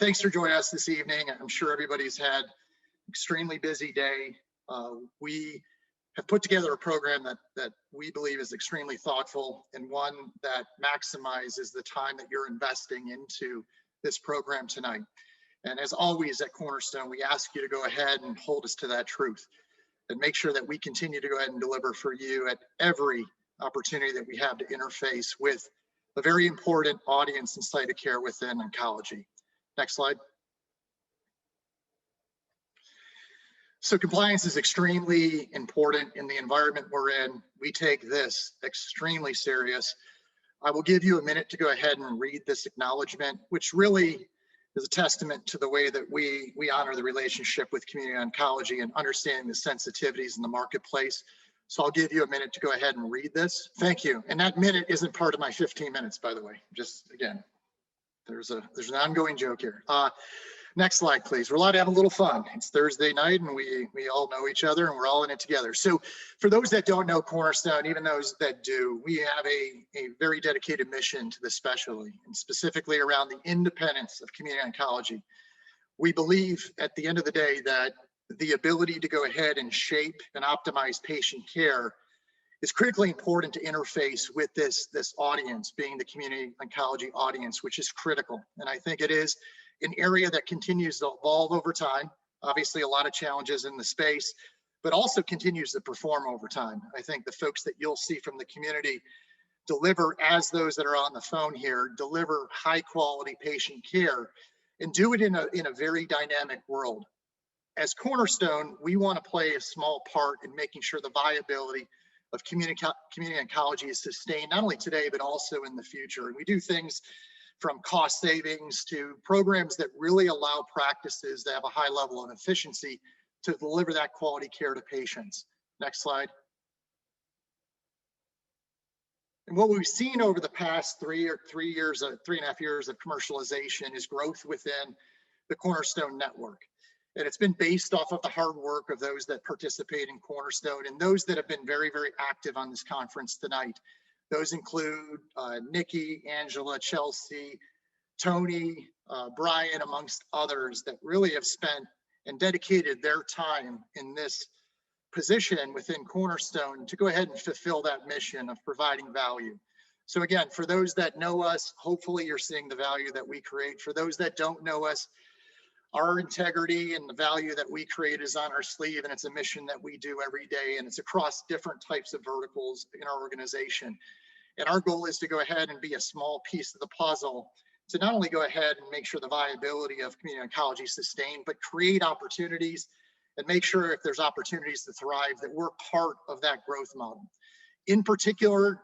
Thanks for joining us this evening. I'm sure everybody's had an extremely busy day. We have put together a program that we believe is extremely thoughtful and one that maximizes the time that you're investing into this program tonight. And as always at Cornerstone, we ask you to go ahead and hold us to that truth and make sure that we continue to go ahead and deliver for you at every opportunity that we have to interface with a very important audience and site of care within oncology. Next slide. So compliance is extremely important in the environment we're in. We take this extremely serious. I will give you a minute to go ahead and read this acknowledgement, which really is a testament to the way that we honor the relationship with community oncology and understanding the sensitivities in the marketplace. So I'll give you a minute to go ahead and read this. Thank you. And that minute isn't part of my 15 minutes, by the way. Just again, there's an ongoing joke here. Next slide, please. We're allowed to have a little fun. It's Thursday night and we all know each other and we're all in it together. So for those that don't know Cornerstone, even those that do, we have a very dedicated mission to this specialty and specifically around the independence of community oncology. We believe at the end of the day that the ability to go ahead and shape and optimize patient care is critically important to interface with this audience, being the community oncology audience, which is critical. And I think it is an area that continues to evolve over time. Obviously, a lot of challenges in the space, but also continues to perform over time. I think the folks that you'll see from the community deliver, as those that are on the phone here, deliver high quality patient care and do it in a very dynamic world. As Cornerstone, we want to play a small part in making sure the viability of community oncology is sustained, not only today, but also in the future. And we do things from cost savings to programs that really allow practices to have a high level of efficiency to deliver that quality care to patients. Next slide. And what we've seen over the past 3.5 years of commercialization is growth within the Cornerstone network. And it's been based off of the hard work of those that participate in Cornerstone and those that have been very, very active on this conference tonight. Those include Nikki, Angela, Chelsea, Tony, Brian, amongst others that really have spent and dedicated their time in this position within Cornerstone to go ahead and fulfill that mission of providing value. So again, for those that know us, hopefully you're seeing the value that we create. For those that don't know us, our integrity and the value that we create is on our sleeve, and it's a mission that we do every day, and it's across different types of verticals in our organization. And our goal is to go ahead and be a small piece of the puzzle to not only go ahead and make sure the viability of community oncology is sustained, but create opportunities and make sure if there's opportunities to thrive, that we're part of that growth model. In particular,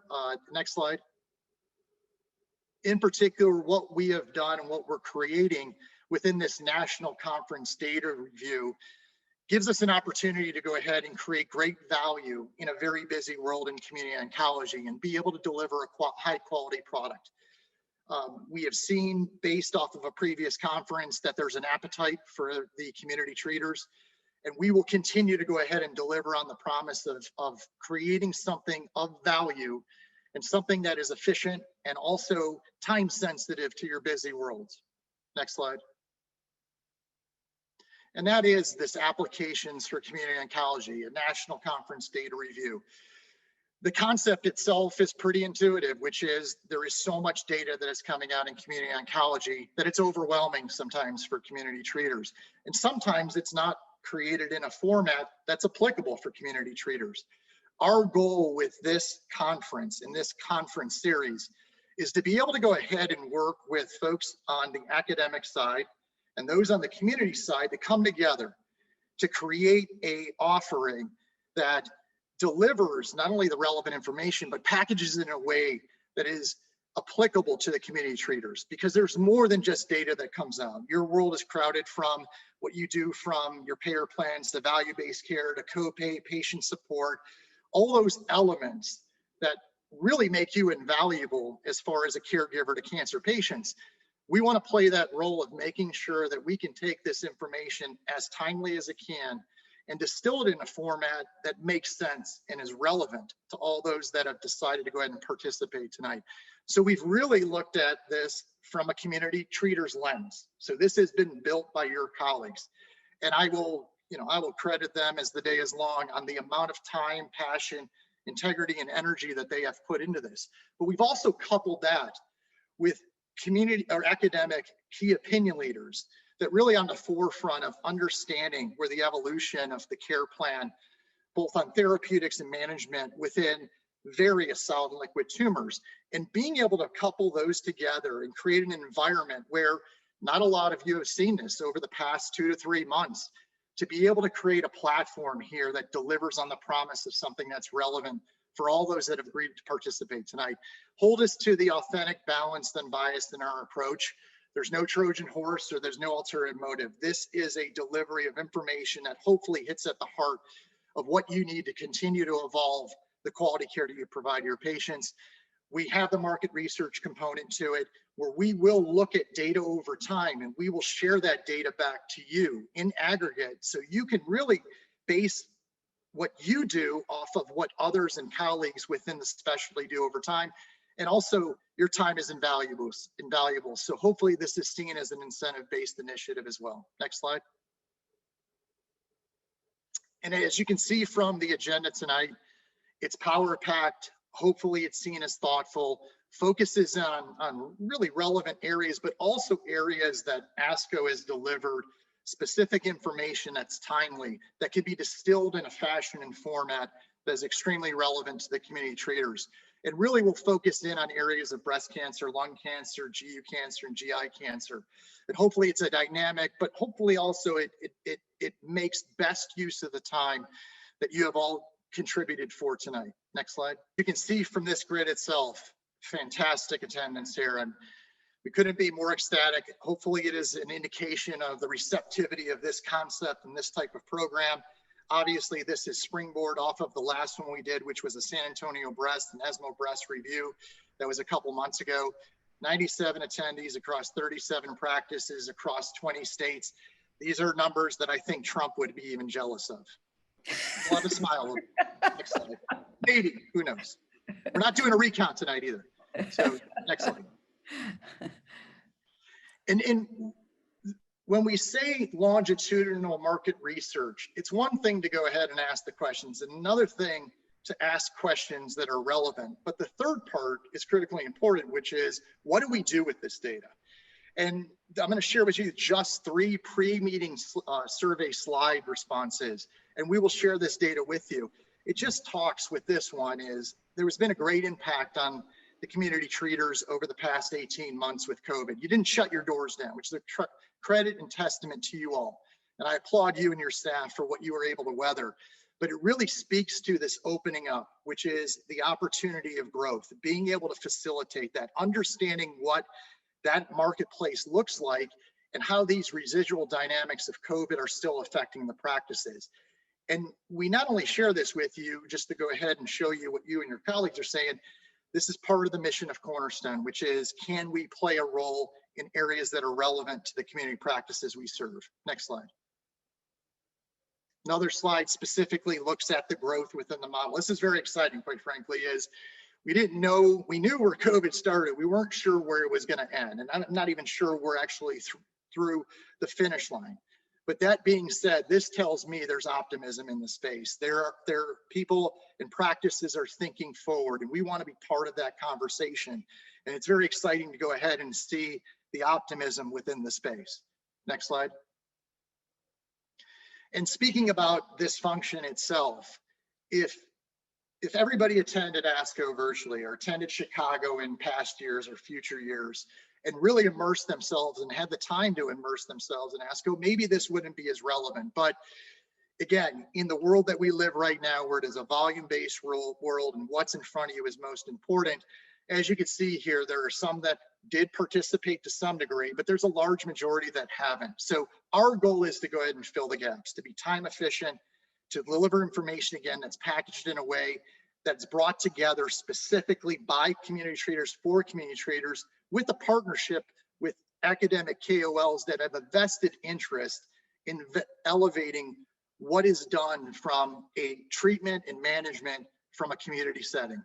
next slide. In particular, what we have done and what we're creating within this national conference data review gives us an opportunity to go ahead and create great value in a very busy world in community oncology and be able to deliver a high quality product. We have seen, based off of a previous conference, that there's an appetite for the community treaters, and we will continue to go ahead and deliver on the promise of creating something of value and something that is efficient and also time sensitive to your busy worlds. Next slide. And that is this Applications for Community Oncology, a national conference data review. The concept itself is pretty intuitive, which is there is so much data that is coming out in community oncology that it's overwhelming sometimes for community treaters. And sometimes it's not created in a format that's applicable for community treaters. Our goal with this conference, in this conference series, is to be able to go ahead and work with folks on the academic side and those on the community side to come together to create a offering that delivers not only the relevant information, but packages in a way that is applicable to the community treaters, because there's more than just data that comes out. Your world is crowded from what you do from your payer plans to value-based care to copay, patient support, all those elements that really make you invaluable as far as a caregiver to cancer patients. We want to play that role of making sure that we can take this information as timely as it can and distill it in a format that makes sense and is relevant to all those that have decided to go ahead and participate tonight. So we've really looked at this from a community treater's lens. So this has been built by your colleagues, and I will credit them as the day is long on the amount of time, passion, integrity, and energy that they have put into this. But we've also coupled that with community or academic key opinion leaders that really on the forefront of understanding where the evolution of the care plan, both on therapeutics and management within various solid and liquid tumors, and being able to couple those together and create an environment where not a lot of you have seen this over the past 2 to 3 months, to be able to create a platform here that delivers on the promise of something that's relevant for all those that have agreed to participate tonight. Hold us to the authentic, balanced, and biased in our approach. There's no Trojan horse or there's no ulterior motive. This is a delivery of information that hopefully hits at the heart of what you need to continue to evolve the quality care that you provide your patients. We have the market research component to it, where we will look at data over time and we will share that data back to you in aggregate, so you can really base what you do off of what others and colleagues within the specialty do over time. And also your time is invaluable. So hopefully this is seen as an incentive-based initiative as well. Next slide. And as you can see from the agenda tonight, it's power-packed. Hopefully it's seen as thoughtful, focuses on really relevant areas, but also areas that ASCO has delivered specific information that's timely, that can be distilled in a fashion and format that is extremely relevant to the community treaters. It really will focus in on areas of breast cancer, lung cancer, GU cancer, and GI cancer. And hopefully it's a dynamic, but hopefully also it makes best use of the time that you have all contributed for tonight. Next slide. You can see from this grid itself, fantastic attendance here, and we couldn't be more ecstatic. Hopefully it is an indication of the receptivity of this concept and this type of program. Obviously this is springboard off of the last one we did, which was a San Antonio breast and ESMO breast review. That was a couple months ago. 97 attendees across 37 practices across 20 states. These are numbers that I think Trump would be even jealous of. We'll have a smile. Next slide. Maybe, who knows? We're not doing a recount tonight either. So next slide. And when we say longitudinal market research, it's one thing to go ahead and ask the questions, and another thing to ask questions that are relevant. But the third part is critically important, which is, what do we do with this data? And I'm going to share with you just 3 pre-meeting survey slide responses, and we will share this data with you. It just talks with this one is, there has been a great impact on the community treaters over the past 18 months with COVID. You didn't shut your doors down, which is a credit and testament to you all. And I applaud you and your staff for what you were able to weather. But it really speaks to this opening up, which is the opportunity of growth, being able to facilitate that, understanding what that marketplace looks like and how these residual dynamics of COVID are still affecting the practices. And we not only share this with you just to go ahead and show you what you and your colleagues are saying, this is part of the mission of Cornerstone, which is, can we play a role in areas that are relevant to the community practices we serve? Next slide. Another slide specifically looks at the growth within the model. This is very exciting, quite frankly, is we didn't know, we knew where COVID started. We weren't sure where it was going to end. And I'm not even sure we're actually through the finish line. But that being said, this tells me there's optimism in the space. There are people and practices are thinking forward, and we want to be part of that conversation. And it's very exciting to go ahead and see the optimism within the space. Next slide. And speaking about this function itself, if everybody attended ASCO virtually or attended Chicago in past years or future years and really immersed themselves and had the time to immerse themselves in ASCO, maybe this wouldn't be as relevant. But again, in the world that we live right now, where it is a volume-based world and what's in front of you is most important, as you can see here, there are some that did participate to some degree, but there's a large majority that haven't. So our goal is to go ahead and fill the gaps, to be time efficient, to deliver information again that's packaged in a way that's brought together specifically by community treaters for community treaters, with a partnership with academic KOLs that have a vested interest in elevating what is done from a treatment and management from a community setting.